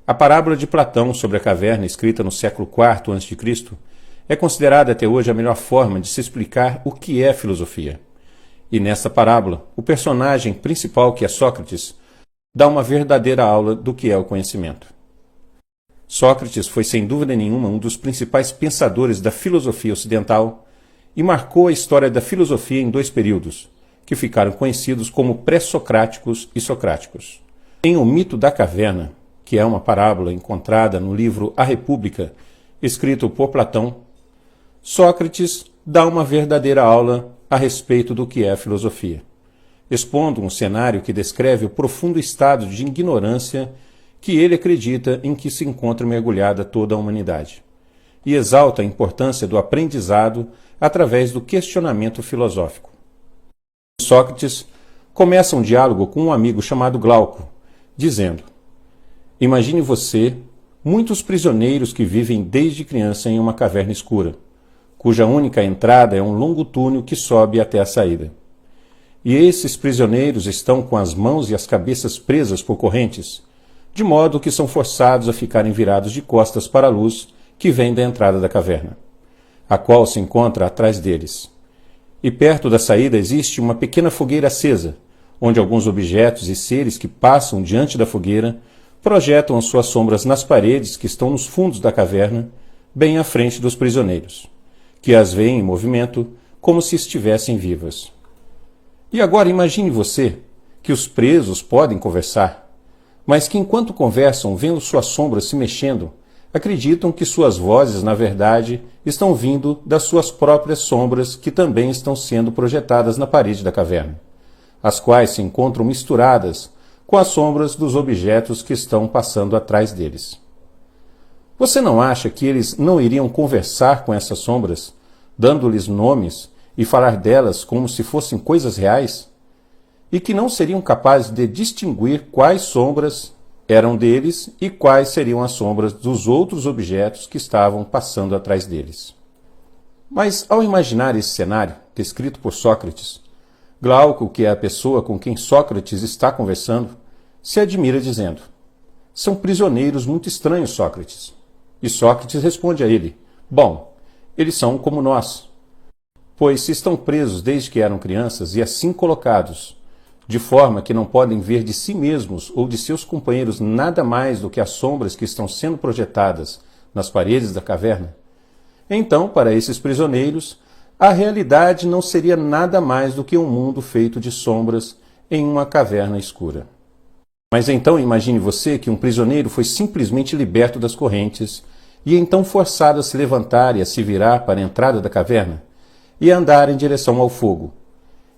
A parábola de Platão sobre a caverna, escrita no século IV a.C., é considerada até hoje a melhor forma de se explicar o que é filosofia. E nessa parábola, o personagem principal, que é Sócrates, dá uma verdadeira aula do que é o conhecimento. Sócrates foi sem dúvida nenhuma um dos principais pensadores da filosofia ocidental e marcou a história da filosofia em dois períodos, que ficaram conhecidos como pré-socráticos e socráticos. Em O Mito da Caverna, que é uma parábola encontrada no livro A República, escrito por Platão, Sócrates dá uma verdadeira aula a respeito do que é a filosofia, expondo um cenário que descreve o profundo estado de ignorância que ele acredita em que se encontra mergulhada toda a humanidade, e exalta a importância do aprendizado através do questionamento filosófico. Sócrates começa um diálogo com um amigo chamado Glauco, dizendo: imagine você muitos prisioneiros que vivem desde criança em uma caverna escura, cuja única entrada é um longo túnel que sobe até a saída. E esses prisioneiros estão com as mãos e as cabeças presas por correntes, de modo que são forçados a ficarem virados de costas para a luz que vem da entrada da caverna, a qual se encontra atrás deles. E perto da saída existe uma pequena fogueira acesa, onde alguns objetos e seres que passam diante da fogueira projetam as suas sombras nas paredes que estão nos fundos da caverna, bem à frente dos prisioneiros, que as veem em movimento como se estivessem vivas. E agora imagine você que os presos podem conversar, mas que enquanto conversam, vendo suas sombras se mexendo, acreditam que suas vozes, na verdade, estão vindo das suas próprias sombras que também estão sendo projetadas na parede da caverna, as quais se encontram misturadas com as sombras dos objetos que estão passando atrás deles. Você não acha que eles não iriam conversar com essas sombras, dando-lhes nomes e falar delas como se fossem coisas reais? E que não seriam capazes de distinguir quais sombras eram deles e quais seriam as sombras dos outros objetos que estavam passando atrás deles? Mas, ao imaginar esse cenário, descrito por Sócrates, Glauco, que é a pessoa com quem Sócrates está conversando, se admira dizendo: são prisioneiros muito estranhos, Sócrates. E Sócrates responde a ele: bom, eles são como nós, pois se estão presos desde que eram crianças e assim colocados, de forma que não podem ver de si mesmos ou de seus companheiros nada mais do que as sombras que estão sendo projetadas nas paredes da caverna, então, para esses prisioneiros, a realidade não seria nada mais do que um mundo feito de sombras em uma caverna escura. Mas então imagine você que um prisioneiro foi simplesmente liberto das correntes e então forçado a se levantar e a se virar para a entrada da caverna e a andar em direção ao fogo,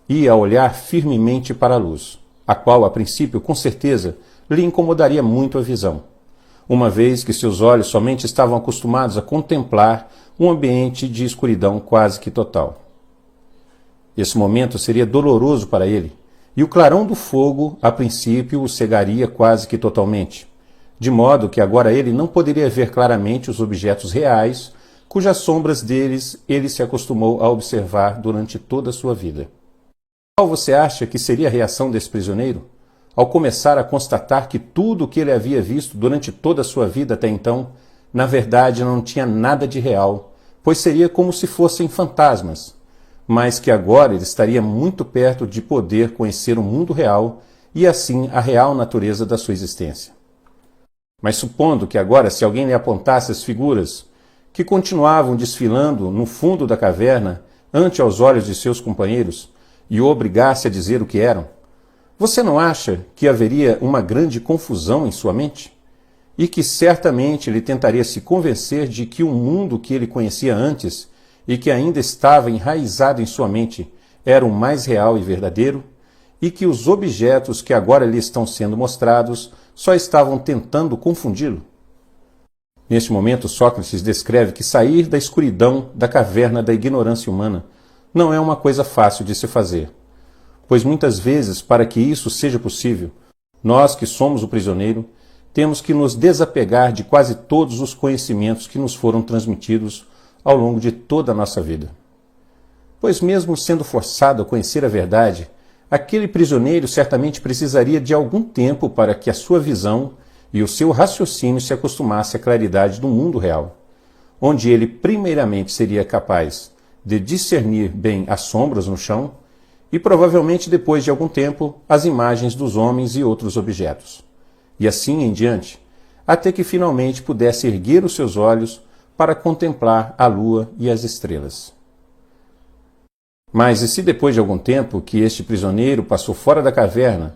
e a olhar firmemente para a luz, a qual, a princípio, com certeza, lhe incomodaria muito a visão, uma vez que seus olhos somente estavam acostumados a contemplar um ambiente de escuridão quase que total. Esse momento seria doloroso para ele, e o clarão do fogo, a princípio, o cegaria quase que totalmente, de modo que agora ele não poderia ver claramente os objetos reais, cujas sombras deles ele se acostumou a observar durante toda a sua vida. Qual você acha que seria a reação desse prisioneiro, ao começar a constatar que tudo o que ele havia visto durante toda a sua vida até então, na verdade não tinha nada de real, pois seria como se fossem fantasmas, mas que agora ele estaria muito perto de poder conhecer o mundo real e assim a real natureza da sua existência. Mas supondo que agora, se alguém lhe apontasse as figuras que continuavam desfilando no fundo da caverna ante aos olhos de seus companheiros e o obrigasse a dizer o que eram, você não acha que haveria uma grande confusão em sua mente? E que certamente ele tentaria se convencer de que o mundo que ele conhecia antes e que ainda estava enraizado em sua mente era o mais real e verdadeiro, e que os objetos que agora lhe estão sendo mostrados só estavam tentando confundi-lo? Neste momento, Sócrates descreve que sair da escuridão da caverna da ignorância humana não é uma coisa fácil de se fazer, pois muitas vezes, para que isso seja possível, nós que somos o prisioneiro, temos que nos desapegar de quase todos os conhecimentos que nos foram transmitidos ao longo de toda a nossa vida. Pois mesmo sendo forçado a conhecer a verdade, aquele prisioneiro certamente precisaria de algum tempo para que a sua visão e o seu raciocínio se acostumasse à claridade do mundo real, onde ele primeiramente seria capaz de discernir bem as sombras no chão e provavelmente depois de algum tempo as imagens dos homens e outros objetos, e assim em diante, até que finalmente pudesse erguer os seus olhos para contemplar a lua e as estrelas. Mas e se depois de algum tempo que este prisioneiro passou fora da caverna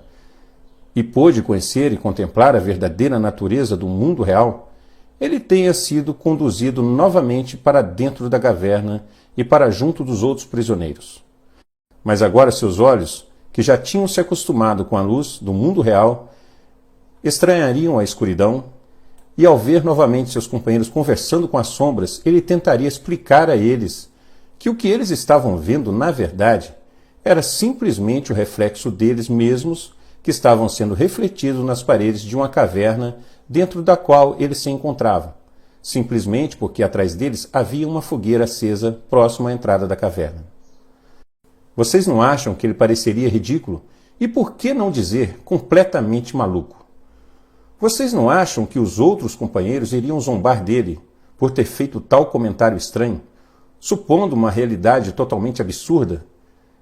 e pôde conhecer e contemplar a verdadeira natureza do mundo real, ele tenha sido conduzido novamente para dentro da caverna e para junto dos outros prisioneiros? Mas agora seus olhos, que já tinham se acostumado com a luz do mundo real, estranhariam a escuridão, e ao ver novamente seus companheiros conversando com as sombras, ele tentaria explicar a eles que o que eles estavam vendo, na verdade, era simplesmente o reflexo deles mesmos que estavam sendo refletidos nas paredes de uma caverna dentro da qual eles se encontravam, simplesmente porque atrás deles havia uma fogueira acesa próxima à entrada da caverna. Vocês não acham que ele pareceria ridículo? E por que não dizer completamente maluco? Vocês não acham que os outros companheiros iriam zombar dele por ter feito tal comentário estranho, supondo uma realidade totalmente absurda?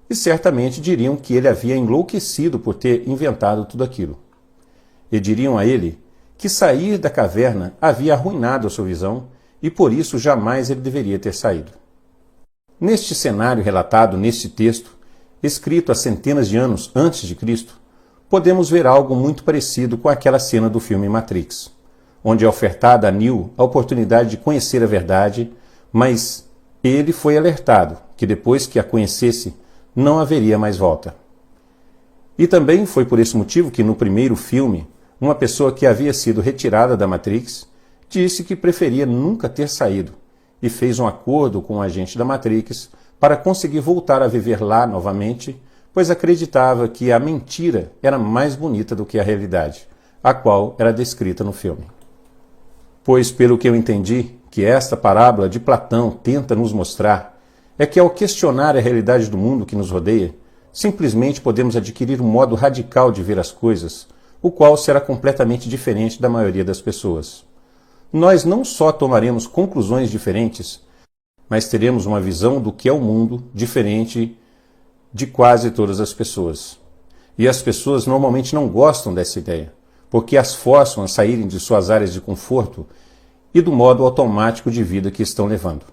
E certamente diriam que ele havia enlouquecido por ter inventado tudo aquilo. E diriam a ele que sair da caverna havia arruinado a sua visão e por isso jamais ele deveria ter saído. Neste cenário relatado neste texto, escrito há centenas de anos antes de Cristo, podemos ver algo muito parecido com aquela cena do filme Matrix, onde é ofertada a Neo a oportunidade de conhecer a verdade, mas ele foi alertado que depois que a conhecesse, não haveria mais volta. E também foi por esse motivo que no primeiro filme, uma pessoa que havia sido retirada da Matrix disse que preferia nunca ter saído e fez um acordo com o agente da Matrix para conseguir voltar a viver lá novamente, pois acreditava que a mentira era mais bonita do que a realidade, a qual era descrita no filme. Pois, pelo que eu entendi, que esta parábola de Platão tenta nos mostrar é que ao questionar a realidade do mundo que nos rodeia, simplesmente podemos adquirir um modo radical de ver as coisas, o qual será completamente diferente da maioria das pessoas. Nós não só tomaremos conclusões diferentes, mas teremos uma visão do que é o mundo diferente de quase todas as pessoas. E as pessoas normalmente não gostam dessa ideia, porque as forçam a saírem de suas áreas de conforto e do modo automático de vida que estão levando,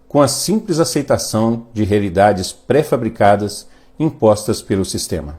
com a simples aceitação de realidades pré-fabricadas impostas pelo sistema.